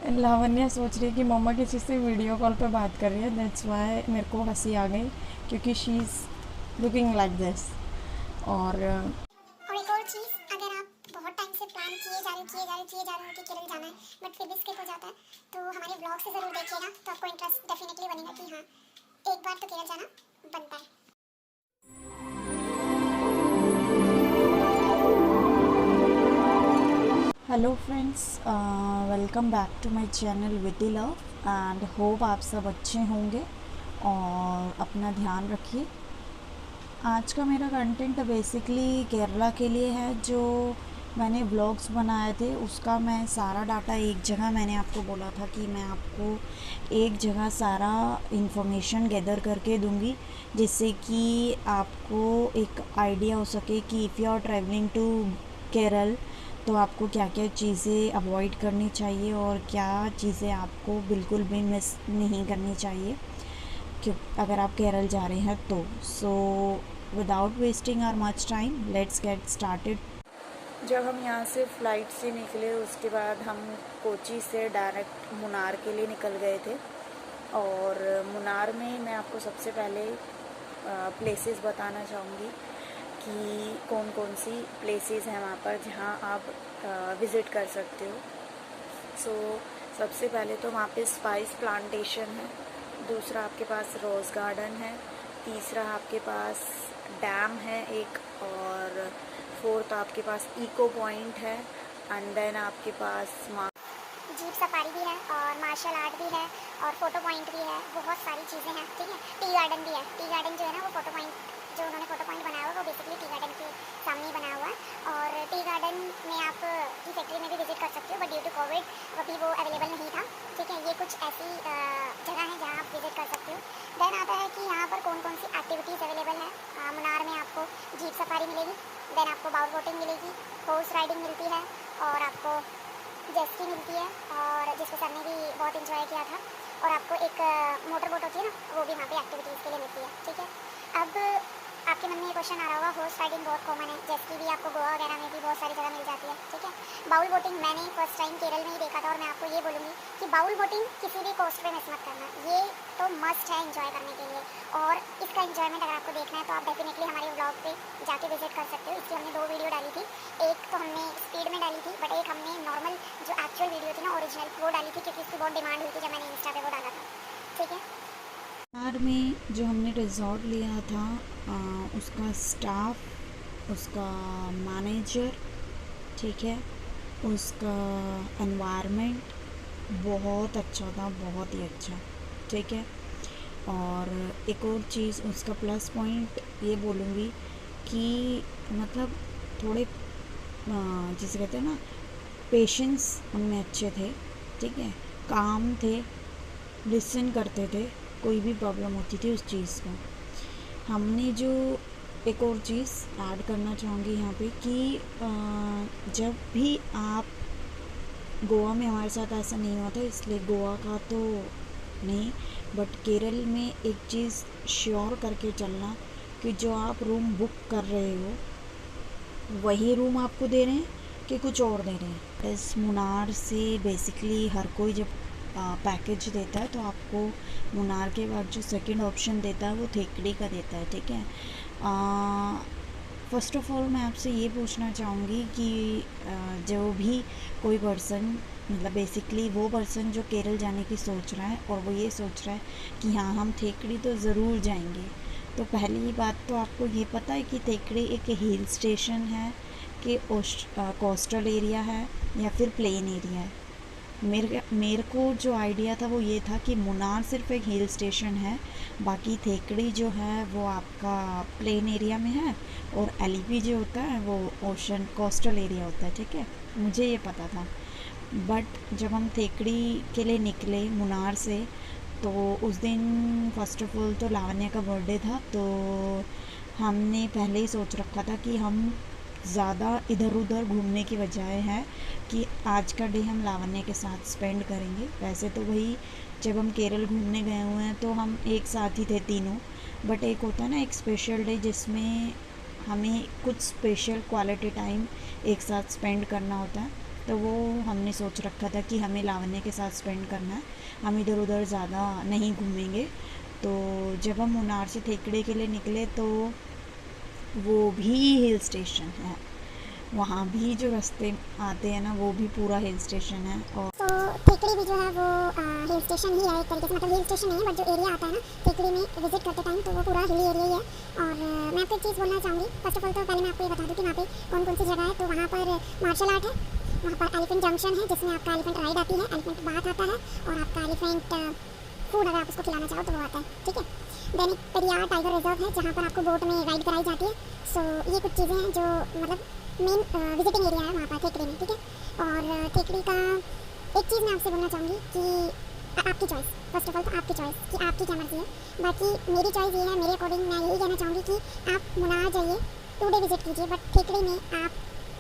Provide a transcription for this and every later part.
लावण्या सोच रही है कि मम्मा किसी से वीडियो कॉल पे बात कर रही है, दैट्स वाई मेरे को हंसी आ गई क्योंकि she is looking like this. और और एक और चीज़, अगर आप बहुत टाइम से प्लान किए जा रहे हो कि केरल जाना है बट फिर भी स्किप हो जाता है, तो हमारे ब्लॉग से ज़रूर देखिएगा, तो आपको इंटरेस्ट डेफिनेटली बनेगा कि हाँ, एक बार तो केरल जाना बनता है। Hello friends, welcome back to my channel Vidhi love and hope आप सब अच्छे होंगे और अपना ध्यान रखिए। आज का मेरा कंटेंट बेसिकली केरला के लिए है। जो मैंने व्लॉग्स बनाए थे उसका मैं सारा डाटा एक जगह, मैंने आपको बोला था कि मैं आपको एक जगह सारा इन्फॉर्मेशन गैदर करके दूंगी जिससे कि आपको एक आइडिया हो सके कि if you are travelling to Kerala तो आपको क्या क्या चीज़ें अवॉइड करनी चाहिए और क्या चीज़ें आपको बिल्कुल भी मिस नहीं करनी चाहिए क्यों अगर आप केरल जा रहे हैं तो। So without wasting our much time, let's get started. जब हम यहाँ से फ़्लाइट से निकले उसके बाद हम कोची से डायरेक्ट मुनार के लिए निकल गए थे। और मुनार में मैं आपको सबसे पहले प्लेसेस बताना चाहूँगी कि कौन कौन सी प्लेसेस हैं वहाँ पर जहाँ आप विज़िट कर सकते हो। सो सबसे पहले तो वहाँ पे स्पाइस प्लांटेशन है, दूसरा आपके पास रोज़ गार्डन है, तीसरा आपके पास डैम है एक, और फोर्थ आपके पास इको पॉइंट है, एंड देन आपके पास जीप सफारी भी है और मार्शल आर्ट भी है और फोटो पॉइंट भी है, बहुत सारी चीज़ें हैं। ठीक है, टी गार्डन भी है। टी गार्डन जो है ना, वो फोटो पॉइंट जो उन्होंने फोटो पॉइंट बनाया हुआ है वो बेसिकली टी गार्डन के सामने ही बनाया हुआ है। और टी गार्डन में आप की फैक्ट्री में भी विजिट कर सकते हो, बट ड्यू टू कोविड अभी वो अवेलेबल नहीं था। ठीक है, ये कुछ ऐसी जगह है जहाँ आप विजिट कर सकते हो। देन आता है कि यहाँ पर कौन कौन सी एक्टिविटीज़ अवेलेबल है। मुनार में आपको जीप सफारी मिलेगी, देन आपको बाउल बोटिंग मिलेगी, हॉर्स राइडिंग मिलती है और आपको जेस्की मिलती है, और जिसको सर ने भी बहुत इंजॉय किया था। और आपको एक मोटर बोट होती है ना, वो भी वहाँ पे एक्टिविटीज़ के लिए मिलती है। ठीक है, अब आपके मन में ये क्वेश्चन आ रहा होगा, हॉर्स राइडिंग बहुत कॉमन है, जेस्की भी आपको गोवा वगैरह में भी बहुत सारी जगह मिल जाती है। ठीक है, बाउल बोटिंग मैंने फर्स्ट टाइम केरल में ही देखा था, और मैं आपको ये बोलूँगी कि बाउल बोटिंग किसी भी कॉस्ट पे मिस मत करना, ये तो मस्ट है एंजॉय करने के लिए। और इसका एंजॉयमेंट अगर आपको देखना है तो आप डेफिनेटली हमारे व्लॉग पे जाके विजिट कर सकते हो। इसकी हमने 2 वीडियो डाली थी, एक तो हमने स्पीड में डाली थी, बट एक हमने नॉर्मल जो एक्चुअल वीडियो थी ना, ओरिजिनल, वो डाली थी क्योंकि इसकी बहुत डिमांड हुई थी जब मैंने इंस्टा पे वो डाला था। ठीक है, मुनार में जो हमने रिजॉर्ट लिया था, उसका स्टाफ, उसका मैनेजर, ठीक है, उसका एनवायरनमेंट बहुत अच्छा था, बहुत ही अच्छा। ठीक है, और एक और चीज़ उसका प्लस पॉइंट ये बोलूँगी कि मतलब थोड़े जिसे कहते हैं ना, पेशेंस उनमें अच्छे थे। ठीक है, काम थे, लिसन करते थे, कोई भी प्रॉब्लम होती थी उस चीज़ को। हमने जो एक और चीज़ ऐड करना चाहूँगी यहाँ पे कि जब भी आप गोवा में, हमारे साथ ऐसा नहीं हुआ था इसलिए गोवा का तो नहीं, बट केरल में एक चीज़ श्योर करके चलना कि जो आप रूम बुक कर रहे हो वही रूम आपको दे रहे हैं कि कुछ और दे रहे हैं। इस मुनार से बेसिकली हर कोई जब पैकेज देता है तो आपको मुनार के बाद जो सेकंड ऑप्शन देता है वो थेकड़ी का देता है। ठीक है, फ़र्स्ट ऑफ़ ऑल मैं आपसे ये पूछना चाहूँगी कि जो भी कोई पर्सन, मतलब बेसिकली वो पर्सन जो केरल जाने की सोच रहा है और वो ये सोच रहा है कि हाँ हम थेकड़ी तो ज़रूर जाएंगे, तो पहली बात तो आपको ये पता है कि थेकड़ी एक हिल स्टेशन है कि कोस्टल एरिया है या फिर प्लेन एरिया है। मेरे को जो आइडिया था वो ये था कि मुनार सिर्फ एक हिल स्टेशन है, बाकी थेकड़ी जो है वो आपका प्लेन एरिया में है, और एलिपी जो होता है वो ओशन कोस्टल एरिया होता है। ठीक है, मुझे ये पता था। बट जब हम थेकड़ी के लिए निकले मुनार से, तो उस दिन फर्स्ट ऑफ ऑल तो लावण्या का बर्थडे था, तो हमने पहले ही सोच रखा था कि हम ज़्यादा इधर उधर घूमने की बजाय है कि आज का डे हम लावण्य के साथ स्पेंड करेंगे। वैसे तो वही, जब हम केरल घूमने गए हुए हैं तो हम एक साथ ही थे तीनों, बट एक होता है ना एक स्पेशल डे जिसमें हमें कुछ स्पेशल क्वालिटी टाइम एक साथ स्पेंड करना होता है। तो वो हमने सोच रखा था कि हमें लावण्य के साथ स्पेंड करना है, हम इधर उधर ज़्यादा नहीं घूमेंगे। तो जब हम मुन्नार से थेकड़े के लिए निकले तो वो भी हिल स्टेशन है, वहाँ भी जो रास्ते आते हैं ना वो भी पूरा हिल स्टेशन है। और तो थेकड़ी भी जो है वो हिल स्टेशन ही है एक तरीके से, मतलब हिल स्टेशन नहीं है बट जो एरिया आता है ना थेकड़ी में विजिट करते टाइम तो वो पूरा हिली एरिया ही है। और मैं आपको एक चीज़ बोलना चाहूँगी, फर्स्ट ऑफ ऑल तो पहले मैं आपको ये बता दूँ कि वहाँ पे कौन कौन सी जगह है। तो वहाँ पर मार्शल आर्ट है, वहाँ पर एलिफेंट जंक्शन है जिसमें आपका एलिफेंट राइड आती है, एलिफेंट बाथ आता है और आपका एलिफेंट फूड अगर आप उसको खिलाना चाहो तो वो आता है, ठीक है। देन एक पेरियार टाइगर रिजर्व है जहाँ पर आपको बोट में राइड कराई जाती है। सो ये कुछ चीज़ें हैं जो मतलब मेन विजिटिंग एरिया है वहाँ पर थेकड़ी में, ठीक है। और थेकड़ी का एक चीज़ मैं आपसे बोलना चाहूँगी कि आपकी चॉइस, फर्स्ट ऑफ ऑल तो आपकी चॉइस कि आपकी क्या मर्जी है। बाकी मेरी चॉइस ये है, मेरे अकॉर्डिंग मैं यही कहना चाहूँगी कि आप मुन्नार जाइए, 2 डे विजिट कीजिए, बट थेकड़ी में आप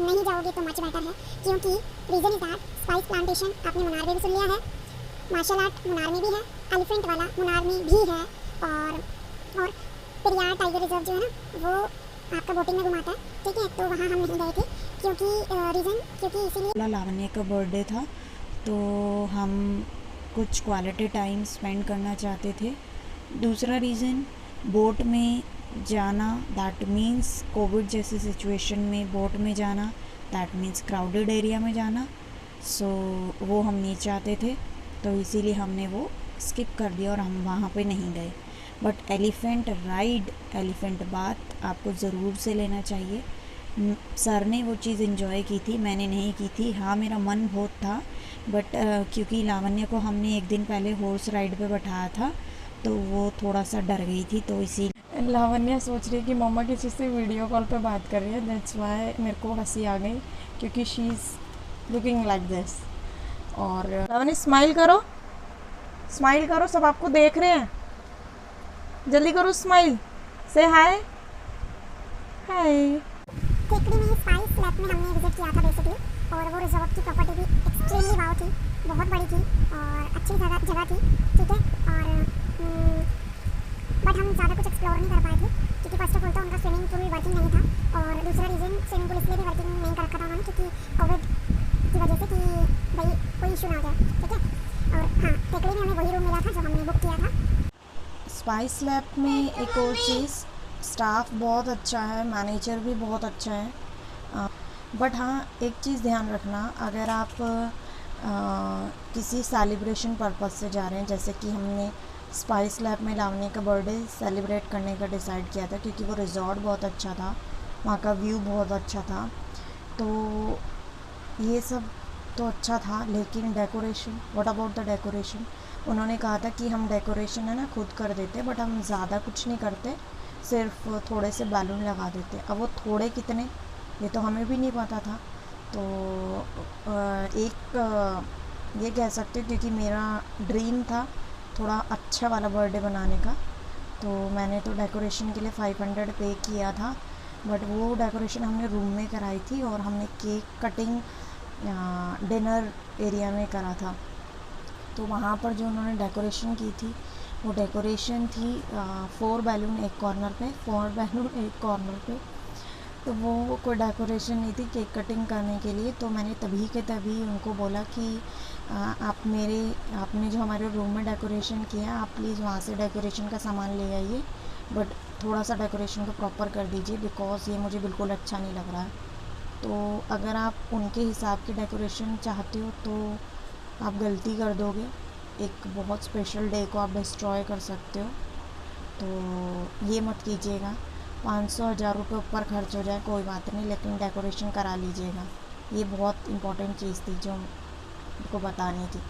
नहीं जाओगे तो मच बेटर है, क्योंकि reason is that spice plantation आपने मुन्नार में भी सुन लिया है, मार्शल आर्ट मुन्नार में भी है, एलिफेंट वाला मुन्नार में भी है, और पेरियार टाइगर रिजर्व जो है ना वो आपका बोटिंग में घुमाता है, ठीक है। तो वहाँ हम नहीं गए थे क्योंकि रीज़न क्योंकि इसीलिए लावण्य का बर्थडे था तो हम कुछ क्वालिटी टाइम स्पेंड करना चाहते थे। दूसरा रीज़न बोट में जाना, दैट मीन्स कोविड जैसी सिचुएशन में बोट में जाना, दैट मीन्स क्राउडेड एरिया में जाना, सो वो हम नहीं चाहते थे, तो इसीलिए हमने वो स्किप कर दिया और हम वहाँ पे नहीं गए। But elephant ride, elephant bath आपको ज़रूर से लेना चाहिए। सर ने वो चीज़ इन्जॉय की थी, मैंने नहीं की थी। हाँ मेरा मन बहुत था, बट क्योंकि लावण्य को हमने एक दिन पहले हॉर्स राइड पे बैठाया था तो वो थोड़ा सा डर गई थी, तो इसी लावण्य सोच रही है कि मम्मा किसी से वीडियो कॉल पे बात कर रही है, दैट्स वाई मेरे को हंसी आ गई क्योंकि she is looking like this. और लावण्य स्माइल करो, स्माइल करो, सब आपको देख रहे हैं, जल्दी करो स्माइल, से हाय हाय। थेकड़ी में स्पाइस लैब में हमने विजिट किया था बेसिकली, और वो रिजॉर्ट की प्रॉपर्टी भी एक्सट्रीमली वाव थी, बहुत बड़ी थी और अच्छी जगह थी, ठीक है। और बट हम ज़्यादा कुछ एक्सप्लोर नहीं कर पाए थे क्योंकि फर्स्ट ऑफ ऑल तो उनका स्विमिंग पूल वर्किंग नहीं था, और दूसरा रीज़न स्विमिंग पूल इसलिए भी वर्किंग नहीं कर रखा था उन्होंने क्योंकि कोविड की वजह से कि भाई कोई इशू ना हो जाए, ठीक है। और हाँ, थेकड़ी में हमें वही रूम मिला था जो हमने बुक किया था। स्पाइस लैब में एक और चीज़, स्टाफ बहुत अच्छा है, मैनेजर भी बहुत अच्छा है, बट हाँ एक चीज़ ध्यान रखना, अगर आप किसी सेलिब्रेशन पर्पस से जा रहे हैं, जैसे कि हमने स्पाइस लैब में लावण्य का बर्थडे सेलिब्रेट करने का डिसाइड किया था क्योंकि वो रिजॉर्ट बहुत अच्छा था, वहाँ का व्यू बहुत अच्छा था, तो ये सब तो अच्छा था, लेकिन decoration, what about the decoration. उन्होंने कहा था कि हम डेकोरेशन है ना खुद कर देते, बट हम ज़्यादा कुछ नहीं करते, सिर्फ थोड़े से बैलून लगा देते। अब वो थोड़े कितने ये तो हमें भी नहीं पता था, तो ये कह सकते हो क्योंकि मेरा ड्रीम था थोड़ा अच्छा वाला बर्थडे बनाने का, तो मैंने तो डेकोरेशन के लिए 500 पे किया था, बट वो डेकोरेशन हमने रूम में कराई थी और हमने केक कटिंग डिनर एरिया में करा था। तो वहाँ पर जो उन्होंने डेकोरेशन की थी वो डेकोरेशन थी 4 बैलून एक कॉर्नर पे, 4 बैलून एक कॉर्नर पे, तो वो कोई डेकोरेशन नहीं थी केक कटिंग करने के लिए। तो मैंने तभी के तभी उनको बोला कि आपने जो हमारे रूम में डेकोरेशन किया आप प्लीज़ वहाँ से डेकोरेशन का सामान ले आइए, बट थोड़ा सा डेकोरेशन को प्रॉपर कर दीजिए बिकॉज़ ये मुझे बिल्कुल अच्छा नहीं लग रहा है। तो अगर आप उनके हिसाब की डेकोरेशन चाहते हो तो आप गलती कर दोगे, एक बहुत स्पेशल डे को आप डिस्ट्रॉय कर सकते हो, तो ये मत कीजिएगा। 500-1000 रुपये ऊपर खर्च हो जाए कोई बात नहीं, लेकिन डेकोरेशन करा लीजिएगा। ये बहुत इम्पोर्टेंट चीज़ थी जो उनको बतानी थी।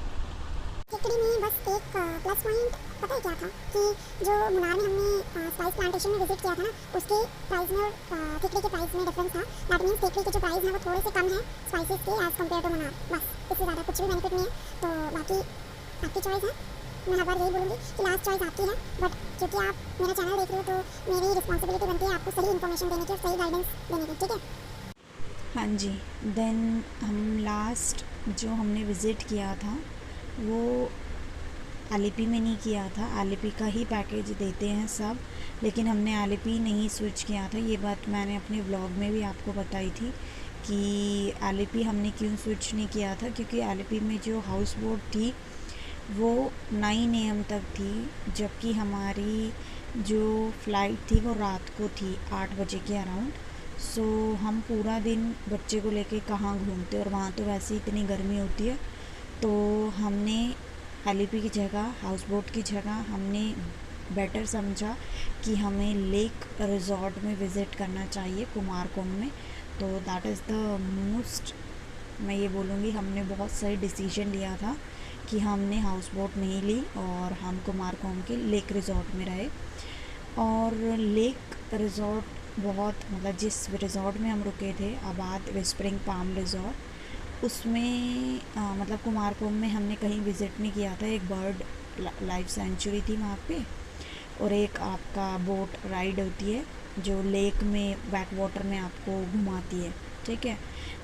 थेकड़ी में बस एक प्लस पॉइंट पता है क्या था कि जो मुन्नार में हमने स्पाइस प्लांटेशन में विजिट किया था ना उसके प्राइस में और थेकड़ी के प्राइस में डिफरेंस था। दैट मीन्स थेकड़ी के जो प्राइस हैं वो थोड़े से कम है स्पाइसेस के एज़ कम्पेयर टू मुन्नार, बस इससे ज़्यादा कुछ भी बेनिफिट नहीं है। तो बाकी आपकी चॉइस है, मैं हर बार यही बोलूँगी कि लास्ट चॉइस आपकी है, बट क्योंकि आप मेरा चैनल देख रहे हो तो मेरी रिस्पॉन्सिबिलिटी बनती है आपको सही इन्फॉर्मेशन देने की और सही गाइडेंस देने की, ठीक है। हाँ जी, देन हम लास्ट जो हमने विज़िट किया था वो एलिपी में नहीं किया था, एलिपी का ही पैकेज देते हैं सब, लेकिन हमने एलिपी नहीं स्विच किया था। ये बात मैंने अपने व्लॉग में भी आपको बताई थी कि एलईपी हमने क्यों स्विच नहीं किया था, क्योंकि एलईपी में जो हाउस बोट थी वो 9 AM तक थी, जबकि हमारी जो फ़्लाइट थी वो रात को थी 8 बजे के अराउंड। सो हम पूरा दिन बच्चे को लेके कहाँ घूमते, और वहाँ तो वैसे ही इतनी गर्मी होती है। तो हमने एलईपी की जगह, हाउस बोट की जगह, हमने बेटर समझा कि हमें लेक रिजॉर्ट में विज़िट करना चाहिए कुमारकोम में। तो दैट इज़ द मोस्ट, मैं ये बोलूँगी हमने बहुत सही डिसीजन लिया था कि हमने हाउस बोट नहीं ली और हम कुमारकोम के लेक रिजॉर्ट में रहे। और लेक रिजॉर्ट बहुत, मतलब जिस रिजॉर्ट में हम रुके थे, आबाद विस्परिंग पाम रिजॉर्ट, उसमें मतलब कुमारकोम में हमने कहीं विज़िट नहीं किया था। एक बर्ड लाइफ सेंचुरी थी वहाँ पे, और एक आपका बोट राइड होती है जो लेक में बैक वाटर में आपको घुमाती है, ठीक है,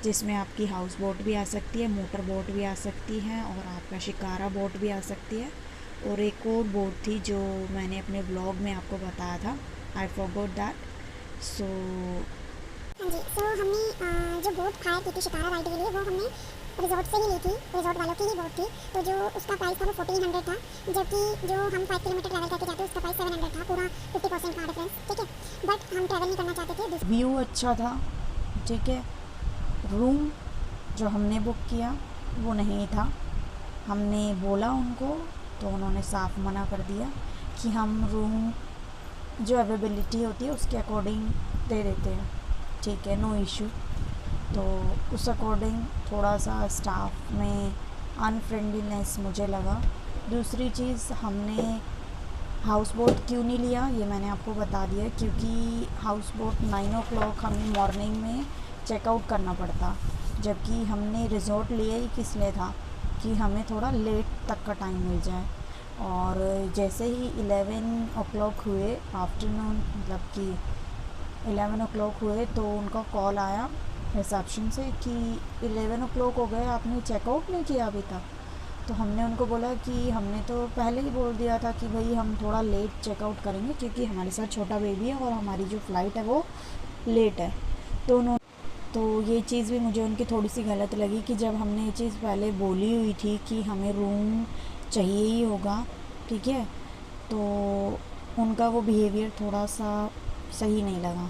जिसमें आपकी हाउस बोट भी आ सकती है, मोटर बोट भी आ सकती है, और आपका शिकारा बोट भी आ सकती है। और एक और बोट थी जो मैंने अपने ब्लॉग में आपको बताया था, आई फॉरगॉट दैट। सो हाँ जी, सो हमने जो बोट हायर की थी शिकारा राइड के लिए, वो हमने रिजॉर्ट से ही ली थी, रिजॉर्ट वालों की ही बोट थी। तो जो उसका प्राइस था वो 1400 था, जबकि जो हम 5 किलोमीटर ट्रैवल करके जाते उसका प्राइस 700 था, पूरा 50% का डिफरेंस, ठीक है। बट हम ट्रैवल नहीं करना चाहते थे। व्यू अच्छा था, ठीक है। रूम जो हमने बुक किया वो नहीं था, हमने बोला उनको तो उन्होंने साफ मना कर दिया कि हम रूम जो अवेलेबिलिटी होती है उसके अकॉर्डिंग दे देते हैं, ठीक है, नो इशू। तो उस अकॉर्डिंग थोड़ा सा स्टाफ में अनफ्रेंडलीनेस मुझे लगा। दूसरी चीज़, हमने हाउस बोट क्यों नहीं लिया ये मैंने आपको बता दिया, क्योंकि हाउस बोट 9 o'clock हमें मॉर्निंग में चेकआउट करना पड़ता, जबकि हमने रिजॉर्ट लिया ही किस लिए था कि हमें थोड़ा लेट तक का टाइम मिल जाए। और जैसे ही 11 o'clock हुए आफ्टरनून, मतलब कि 11 o'clock हुए, तो उनका कॉल आया रिसेप्शन से कि 11 o'clock हो गए, आपने चेकआउट नहीं किया अभी तक। तो हमने उनको बोला कि हमने तो पहले ही बोल दिया था कि भाई हम थोड़ा लेट चेकआउट करेंगे, क्योंकि हमारे साथ छोटा बेबी है और हमारी जो फ़्लाइट है वो लेट है। तो उन्होंने, तो ये चीज़ भी मुझे उनकी थोड़ी सी गलत लगी कि जब हमने ये चीज़ पहले बोली हुई थी कि हमें रूम चाहिए ही होगा, ठीक है, तो उनका वो बिहेवियर थोड़ा सा सही नहीं लगा।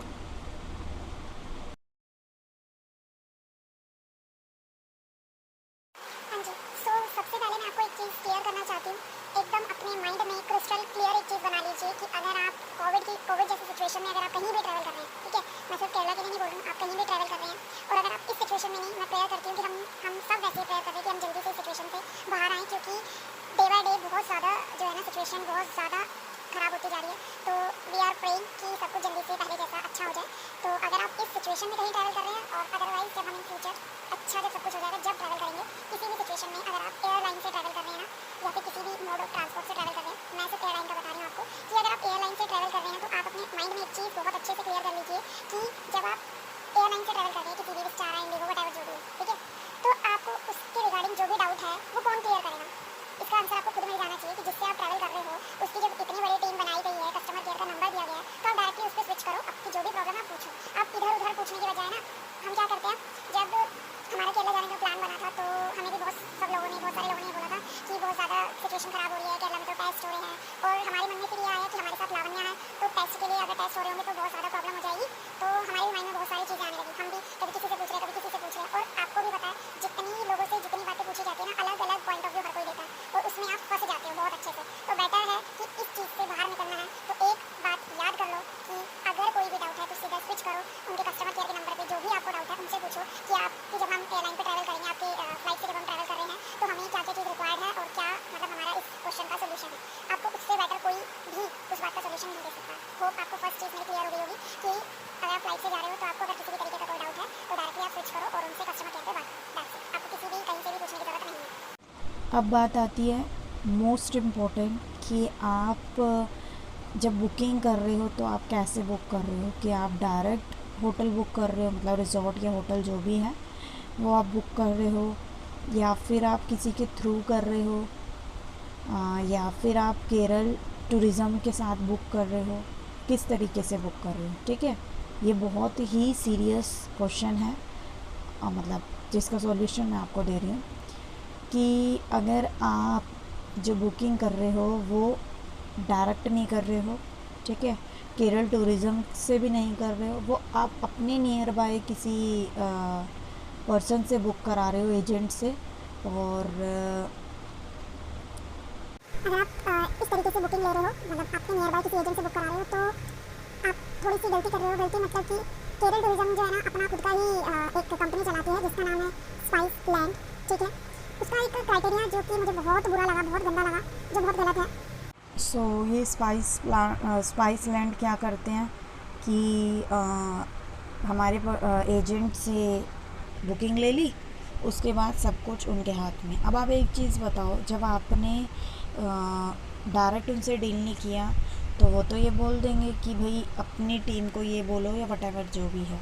हाँ जी, सो सबसे पहले मैं आपको एक चीज़ क्लियर करना चाहती हूँ। एकदम अपने माइंड में क्रिस्टल क्लियर एक चीज़ बना लीजिए कि अगर आप कोविड जैसी सिचुएशन में अगर आप कहीं भी ट्रैवल कर रहे हैं, ठीक है, मैं सिर्फ केरला के लिए नहीं बोल रही हूँ, आप कहीं भी ट्रैवल कर रहे हैं, और अगर आप इस सिचुएशन में नहीं, मैं प्रेयर करती हूँ कि हम सब वैसे प्रेयर कर रहे हैं कि हम जल्दी से इस सिचुएशन से बाहर आएँ, क्योंकि डे बाय डे बहुत ज़्यादा जो है ना सिचुएशन बहुत ज़्यादा ख़राब होती जा रही है। तो वी आर प्रेइंग कि सब कुछ जल्दी से पहले जैसा अच्छा हो जाए। तो अगर आप इस सिचुएशन में कहीं ट्रैवल कर रहे हैं, और अदरवाइज जब हम इन फ्यूचर अच्छा जब सब कुछ हो जाएगा, जब ट्रैवल करेंगे किसी भी सिचुएशन में, अगर आप एयरलाइन से ट्रैवल कर रहे हैं ना, या फिर किसी भी मोड ऑफ ट्रांसपोर्ट से ट्रैवल कर रहे हैं, मैं सिर्फ एयरलाइन का बता रही हूँ आपको कि अगर आप एयरलाइन से ट्रैवल कर रहे हैं तो आप अपने माइंड में एक चीज़ बहुत अच्छे से क्लियर कर लीजिए कि जब आप एयरलाइन से ट्रैवल कर रहे हैं, किसी भी स्टार, इंडिगो, वटएवर जो भी है, ठीक है, तो आपको उसके रिगार्डिंग जो भी डाउट है वो कौन क्लियर करेगा? इसका आंसर आपको खुद मिल जाना चाहिए कि जिससे आप ट्रैवल कर रहे हो उसकी जब इतनी बड़ी टीम बनाई गई है, कस्टमर केयर का नंबर दिया गया है, तो आप डायरेक्टली उस पर स्विच करो, आपकी जो भी प्रॉब्लम है आप पूछो। आप इधर उधर पूछने की बजाय ना, हम क्या करते हैं, जब हमारा केरला जाने का प्लान बना था तो हमें भी बहुत सारे लोगों ने बोला था कि बहुत ज़्यादा सिचुएशन ख़राब हो रही है, केरला में तो टेस्ट हो रहे हैं, और हमारे मन में फिर ये आया कि हमारे साथ लावण्या है, तो टेस्ट के लिए अगर टेस्ट हो रहे होंगे तो बहुत ज़्यादा प्रॉब्लम हो जाएगी। तो हमारे माइंड में बहुत सारी चीज़ें आने लगी, हम भी कभी किसी से पूछ रहे, कभी किसी से पूछ रहे, और आपको भी पता है जितनी लोगों से जितनी बातें पूछी जाती है ना, अलग अलग पॉइंट ऑफ व्यू हर कोई देता है, और उसमें आप फंस जाते हो बहुत अच्छे से। तो बेटर है कि इस चीज़ से बाहर निकलना है तो एक बात याद कर लो कि अगर कोई भी डाउट है तो सीधा स्विच करो, उनके कस्टमर केयर के नंबर पे जो भी आपको डाउट है उनसे पूछो कि आप कि जब हम एयरलाइन पे ट्रैवल करेंगे, आपके फ्लाइट से जब हम ट्रैवल कर रहे हैं तो हमें क्या क्या चीज़ रिक्वायर्ड है और क्या मतलब हमारा इस क्वेश्चन का सोल्यूशन है। आपको उससे बेटर कोई भी उस बात का सोल्यूशन नहीं दे सकता। होप आपको फर्स्ट चीज़ मेरी क्लियर हो गई होगी कि अगर आप फ्लाइट से जा रहे हो तो आपको अगर किसी भी तरीके का कोई डाउट है तो डायरेक्टली आप स्विच करो और उनसे कस्टमर केयर पे बात करो, आपको किसी भी कहीं से भी पूछने की ज़रूरत नहीं है। अब बात आती है मोस्ट इम्पॉर्टेंट कि आप जब बुकिंग कर रहे हो तो आप कैसे बुक कर रहे हो, कि आप डायरेक्ट होटल बुक कर रहे हो, मतलब रिजॉर्ट या होटल जो भी है वो आप बुक कर रहे हो, या फिर आप किसी के थ्रू कर रहे हो, या फिर आप केरल टूरिज़्म के साथ बुक कर रहे हो, किस तरीके से बुक कर रहे हो, ठीक है। ये बहुत ही सीरियस क्वेश्चन है मतलब जिसका सॉल्यूशन मैं आपको दे रही हूँ कि अगर आप जो बुकिंग कर रहे हो वो डायरेक्ट नहीं कर रहे हो, ठीक है, केरल टूरिज़्म से भी नहीं कर रहे हो, वो आप अपने नियर बाय किसी पर्सन से बुक करा रहे हो, एजेंट से, और अगर आप इस तरीके से बुकिंग ले रहे हो, मतलब आपके नियर बाय किसी एजेंट से बुक करा रहे हो, तो आप थोड़ी सी गलती कर रहे हो। गलती मतलब कि केरल टूरिज्म जो है ना अपना खुद का ही एक कंपनी चलाती है जिसका नाम है स्पाइस लैंड, ठीक है। उसका एक क्राइटेरिया जो कि मुझे बहुत बुरा लगा, बहुत गंदा लगा, जो बहुत गलत है। ये स्पाइस लैंड क्या करते हैं कि हमारे एजेंट से बुकिंग ले ली, उसके बाद सब कुछ उनके हाथ में। अब आप एक चीज़ बताओ, जब आपने डायरेक्ट उनसे डील नहीं किया तो वो तो ये बोल देंगे कि भाई अपनी टीम को ये बोलो या वटेवर जो भी है।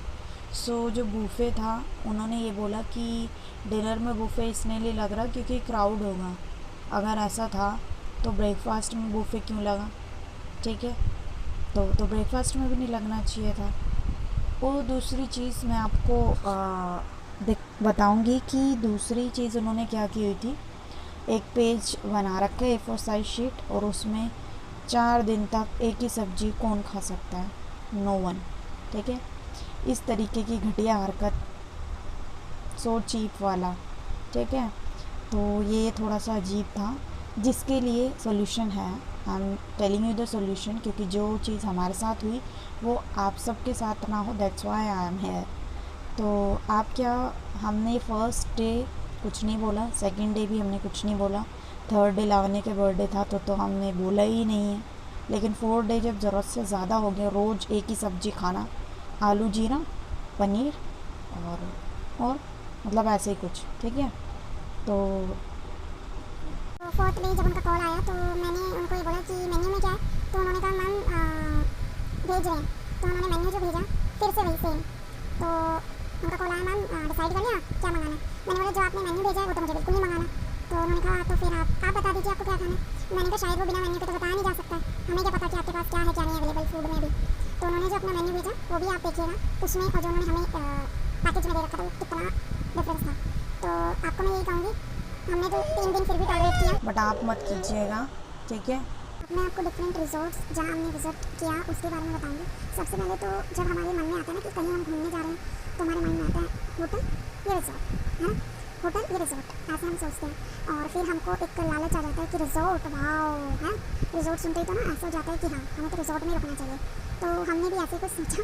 जो बूफे था उन्होंने ये बोला कि डिनर में बूफे इसने लिए लग रहा क्योंकि क्राउड होगा। अगर ऐसा था तो ब्रेकफास्ट में बूफे क्यों लगा, ठीक है, तो ब्रेकफास्ट में भी नहीं लगना चाहिए था। और दूसरी चीज़ मैं आपको बताऊंगी कि दूसरी चीज़ उन्होंने क्या की हुई थी। एक पेज बना रखा है A4 साइज शीट, और उसमें 4 दिन तक एक ही सब्जी कौन खा सकता है, नो वन, ठीक है। इस तरीके की घटिया हरकत, सो चीप वाला, ठीक है। तो ये थोड़ा सा अजीब था, जिसके लिए सोल्यूशन है। I am telling you the solution, क्योंकि जो चीज़ हमारे साथ हुई वो आप सबके साथ ना हो, that's why I am here. तो आप क्या, हमने फर्स्ट डे कुछ नहीं बोला, सेकंड डे भी हमने कुछ नहीं बोला, थर्ड डे लावण्य के बर्थडे था तो हमने बोला ही नहीं है। लेकिन फोर्थ डे जब ज़रूरत से ज़्यादा हो गया, रोज़ एक ही सब्ज़ी खाना, आलू जीरा पनीर और मतलब ऐसे ही कुछ, ठीक है। तो फोर्थ डे जब उनका कॉल आया तो मैंने उनको ये बोला कि मेन्यू में क्या है, तो उन्होंने कहा मैम भेज रहे हैं। तो उन्होंने मेन्यू जो भेजा फिर से वही सेम। तो उनका कॉल आया, मैम डिसाइड कर लिया क्या मंगाना है। मैंने बोला जो आपने मेन्यू भेजा है वो तो मुझे बिल्कुल नहीं मंगाना। तो उन्होंने कहा तो फिर आप बता दीजिए आपको क्या खाना है। मैंने कहा शायद वो बिना मेन्यू के तो बताया नहीं जा सकता, हमें क्या पता कि आपके पास क्या है क्या नहीं अवेलेबल फूड में भी। तो उन्होंने जो अपना मेन्यू भेजा वो भी आप देखिएगा, उसमें और जो उन्होंने हमें पैकेज में दे रखा था वो कितना डिफरेंस था। तो आपको मैं यही कहूँगी, हमने तो 3 दिन फिर भी टॉलरेट किया, बट आप मत कीजिएगा, ठीक है। मैं आपको डिफरेंट रिजॉर्ट्स जहाँ हमने विजिट किया उसके बारे में बताऊंगी। सबसे पहले तो जब हमारे मन में आता है ना कि कहीं हम घूमने जा रहे हैं, तो हमारे मन में आता है होटल या रिजॉर्ट, है ना, होटल या रिजॉर्ट, ऐसे हम सोचते हैं। और फिर हमको एक लालच आ जाता है कि रिजॉर्ट, वाओ, है, रिजॉर्ट सुनते ही तो ना ऐसा हो जाता है कि हाँ हमें तो रिजॉर्ट में रुकना चाहिए। तो हमने भी ऐसे कुछ सोचा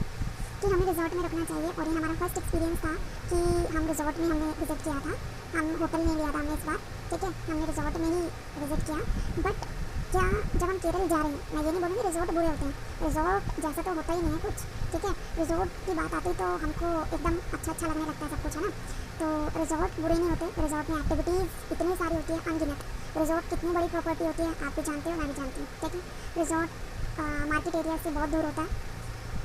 कि हमें रिजॉर्ट में रुकना चाहिए, और ये हमारा फर्स्ट एक्सपीरियंस था कि हम रिजॉर्ट में हमने विजिट किया था। हम होटल नहीं लिया था हमने इस बार, ठीक है, हमने रिजॉर्ट में ही विजिट किया। बट क्या, जब हम केरल जा रहे हैं, मैं ये नहीं बोलूँगी रिजॉर्ट बुरे होते हैं, रिजॉर्ट जैसा तो होता ही नहीं है कुछ, ठीक है। रिजॉर्ट की बात आती तो हमको एकदम अच्छा लगने लगता है सब कुछ, है ना। तो रिजॉर्ट बुरे नहीं होते, रिजॉर्ट में एक्टिविटीज़ इतनी सारी होती है अनगिनत। रिजॉर्ट कितनी बड़ी प्रॉपर्टी होती है आप भी जानते हो, मैं भी जानती हूँ, ठीक है। रिजॉर्ट मार्केट एरिया से बहुत दूर होता है।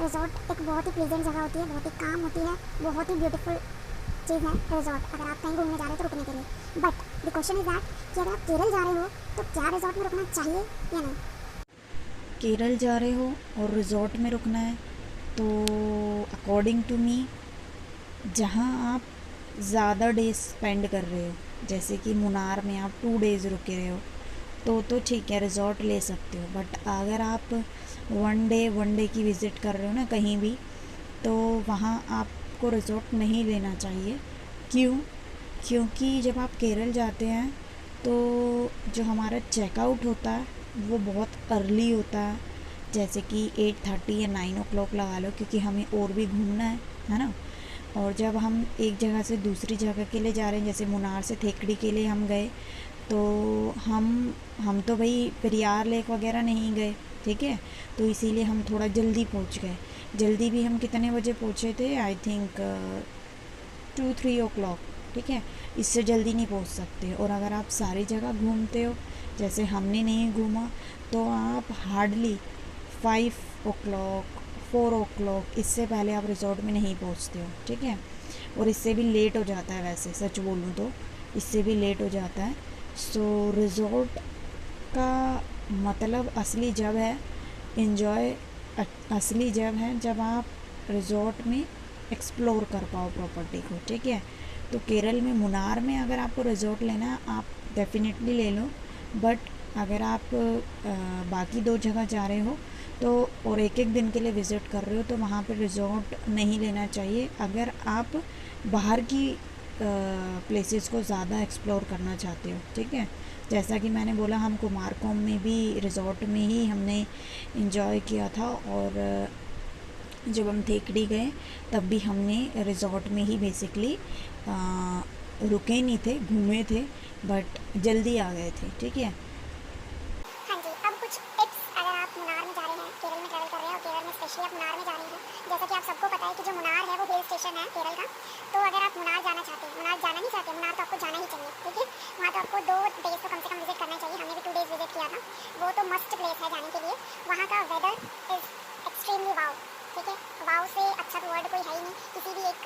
रिजॉर्ट एक बहुत ही प्लीजेंट जगह होती है, बहुत ही काम होती है, बहुत ही ब्यूटीफुल चीज़ है रिजॉर्ट, अगर आप कहीं घूमने जा रहे हो तो रुकने के लिए। But the question is that कि अगर आप केरल जा रहे हो तो क्या रिजॉर्ट में रुकना चाहिए या नहीं। केरल जा रहे हो और रिजॉर्ट में रुकना है तो अकॉर्डिंग टू मी, जहाँ आप ज़्यादा डेज स्पेंड कर रहे हो, जैसे कि मुनार में आप 2 डेज़ रुके रहे हो तो ठीक है, रिजॉर्ट ले सकते हो। बट अगर आप 1 डे की विज़िट कर रहे हो ना कहीं भी, तो वहाँ आपको रिजॉर्ट नहीं लेना चाहिए। क्यों? क्योंकि जब आप केरल जाते हैं तो जो हमारा चेकआउट होता है वो बहुत अर्ली होता है, जैसे कि 8:30 या 9 o'clock लगा लो, क्योंकि हमें और भी घूमना है ना। और जब हम एक जगह से दूसरी जगह के लिए जा रहे हैं, जैसे मुनार से थेकड़ी के लिए हम गए, तो हम तो भाई पेरियार लेक वगैरह नहीं गए, ठीक है। तो इसीलिए हम थोड़ा जल्दी पहुंच गए। जल्दी भी हम कितने बजे पहुंचे थे, आई थिंक 2-3 o'clock, ठीक है। इससे जल्दी नहीं पहुंच सकते। और अगर आप सारी जगह घूमते हो जैसे हमने नहीं घूमा, तो आप हार्डली 5 o'clock 4 o'clock इससे पहले आप रिजॉर्ट में नहीं पहुंचते हो, ठीक है। और इससे भी लेट हो जाता है, वैसे सच बोलूँ तो इससे भी लेट हो जाता है। रिजॉर्ट का मतलब असली जब है जब आप रिजॉर्ट में एक्सप्लोर कर पाओ प्रॉपर्टी को, ठीक है। तो केरल में मुन्नार में अगर आपको रिजॉर्ट लेना है आप डेफिनेटली ले लो, बट अगर आप बाकी 2 जगह जा रहे हो तो और एक एक दिन के लिए विज़िट कर रहे हो तो वहाँ पर रिजॉर्ट नहीं लेना चाहिए अगर आप बाहर की प्लेसेस को ज़्यादा एक्सप्लोर करना चाहते हो, ठीक है। जैसा कि मैंने बोला हम कुमारकोम में भी रिजॉर्ट में ही हमने इंजॉय किया था, और जब हम थेकड़ी गए तब भी हमने रिजॉर्ट में ही बेसिकली रुके नहीं थे, घूमे थे, बट जल्दी आ गए थे, ठीक है। हाँ जी, अब कुछ टिप्स अगर आप मुन्नार में जा रहे हैं, केरल में ट्रैवल कर रहे हैं और केरल में स्पेशली आप मुन्नार में जा रहे हैं। जैसा कि आप सबको पता है कि जो मुन्नार है वो हिल स्टेशन है केरल का। तो अगर आप मुन्नार जाना चाहते हैं, मुन्नार जाना नहीं चाहते, मुन्नार तो आपको जाना ही चाहिए, ठीक है। वहाँ तो आपको 2 डेज तो कम से कम विजिट करना चाहिए। हमने भी 2 डेज विजिट किया था। वो तो मस्ट प्लेस है जाने के लिए। वहाँ का वेदर इज़ एक्सट्रीमली वाव, ठीक है। वाव से अच्छा तो वर्ड कोई है ही नहीं किसी भी एक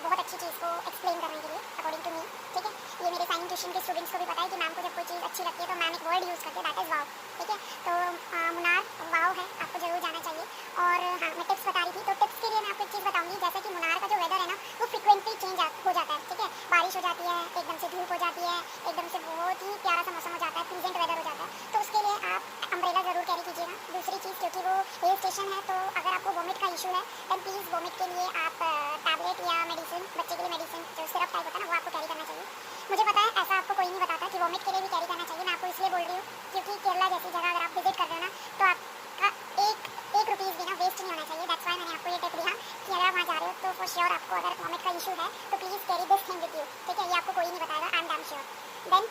बहुत अच्छी चीज़ को एक्सप्लेन करने के लिए, अकॉर्डिंग टू मी, ठीक है। ये मेरे साइंस ट्यूशन के स्टूडेंट्स को भी पता है कि मैम को जब कोई चीज़ अच्छी लगती है तो मैम एक वर्ड यूज़ करते हैं, दैट इज़ वाव, ठीक है। तो मुन्नार वाव है, आपको ज़रूर जाना चाहिए। और हाँ, मैं टिप्स बता रही थी, तो टिप्स के लिए मैं आपको एक चीज़ बताऊंगी। जैसे कि मुन्नार का जो वेदर है ना वो फ्रिक्वेंटली चेंज हो जाता है, ठीक है। बारिश हो जाती है, एकदम से धूप हो जाती है, एकदम से बहुत ही प्यारा सा मौसम हो जाता है, प्लीजेंट वेदर हो जाता है। तो उसके लिए आप अम्ब्रेला ज़रूर कैरी कीजिएगा। दूसरी चीज़, क्योंकि वो हिल स्टेशन है तो अगर आपको वोमिट का इशू है देन प्लीज़ वोमिट के लिए आप टैबलेट या मेडिसिन, बच्चे के लिए मेडिसिन जो सिरप टाइप होता है ना वो आपको कैरी करना चाहिए। मुझे पता है ऐसा आपको कोई नहीं बताता कि वोमिट के लिए भी कैरी करना चाहिए। मैं आपको इसलिए बोल रही हूँ क्योंकि केरला जैसी जगह अगर आप विजिट कर रहे हो ना तो आपका एक रुपीज़ भी ना वेस्ट नहीं होना चाहिए। दैट्स वाई मैंने आपको ये टिप दिया कि अगर आप वहाँ जा रहे हो तो फॉर श्योर आपको अगर वोमिट का इशू है तो please carry this thing with you, ठीक है। ये आपको कोई नहीं बताएगा, I am damn sure. Then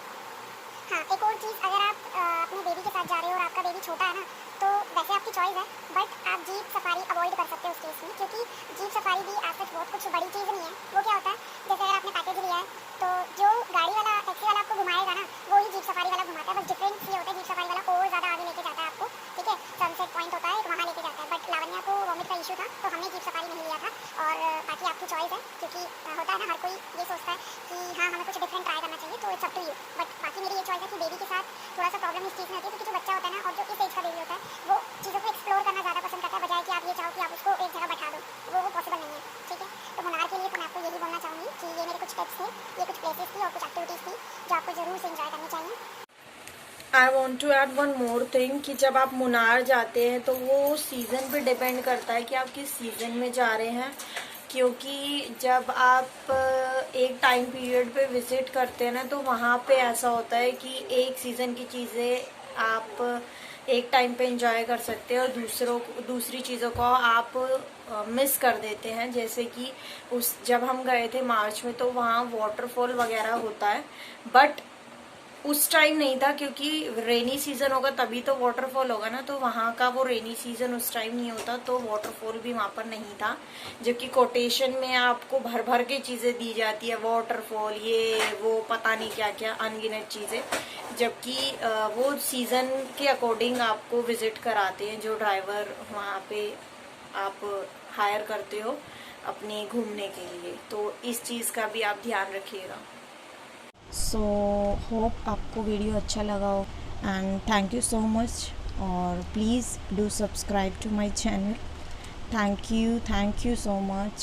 हाँ, एक और चीज़, अगर आप अपने बेबी के साथ जा रहे हो और आपका बेबी छोटा है ना तो वैसे आपकी चॉइस है, बट आप जीप सफारी अवॉइड कर सकते हो उस केस में, क्योंकि जीप सफारी भी ऐसा बहुत कुछ बड़ी चीज़ नहीं है। वो क्या होता है, जैसे अगर आपने पैकेज लिया है तो जो गाड़ी वाला टैक्सी वाला आपको घुमाएगा ना वो ही जीप सफारी वाला घुमाता है। बस डिफरेंस ये होता है जीप सफारी वाला और ज़्यादा आगे लेके जाता है आपको, ठीक है। सनसेट पॉइंट होता है एक, वहाँ लेके जाता है। बट लावण्या को वोमिट का इशू था तो हमने जीप सफारी नहीं लिया था। और बाकी आपकी चॉइस है, क्योंकि होता है ना हर कोई ये सोचता है कि हाँ हमें कुछ डिफरेंट ट्राई करना चाहिए, तो it's up to you. But बाकी मेरी ये चॉइस है कि बेबी के साथ थोड़ा सा प्रॉब्लम इस चीज़ में होती है, क्योंकि जो बच्चा होता है ना और जो इस एज का बेबी होता है वो चीज़ों को एक्सप्लोर करना ज़्यादा पसंद करता है, बजाय कि आप ये चाहो कि आप उसको एक जगह बैठा दो, वो पॉसिबल नहीं है, ठीक है। तो मुन्नार के लिए तो मैं आपको यही बोलना चाहूँगी कि ये मेरे कुछ टिप्स थे, ये कुछ प्लेसेस थी और कुछ एक्टिविटीज़ थी जो आपको ज़रूर से इंजॉय करनी चाहिए। I want to add one more thing कि जब आप मुन्नार जाते हैं तो वो सीज़न पे डिपेंड करता है कि आप किस सीज़न में जा रहे हैं, क्योंकि जब आप एक टाइम पीरियड पे विज़िट करते हैं ना तो वहाँ पे ऐसा होता है कि एक सीज़न की चीज़ें आप एक टाइम पे एंजॉय कर सकते हैं और दूसरी चीज़ों को आप मिस कर देते हैं। जैसे कि जब हम गए थे मार्च में तो वहाँ वाटरफॉल वगैरह होता है, बट उस टाइम नहीं था क्योंकि रेनी सीजन होगा तभी तो वाटरफॉल होगा ना, तो वहाँ का वो रेनी सीजन उस टाइम नहीं होता तो वाटरफॉल भी वहाँ पर नहीं था। जबकि कोटेशन में आपको भर भर के चीज़ें दी जाती है, वाटरफॉल ये वो पता नहीं क्या क्या अनगिनत चीज़ें, जबकि वो सीज़न के अकॉर्डिंग आपको विजिट कराते हैं जो ड्राइवर वहाँ पे आप हायर करते हो अपने घूमने के लिए। तो इस चीज़ का भी आप ध्यान रखिएगा। सो होप आपको वीडियो अच्छा लगा हो and thank you so much, और please do subscribe to my channel. Thank you so much.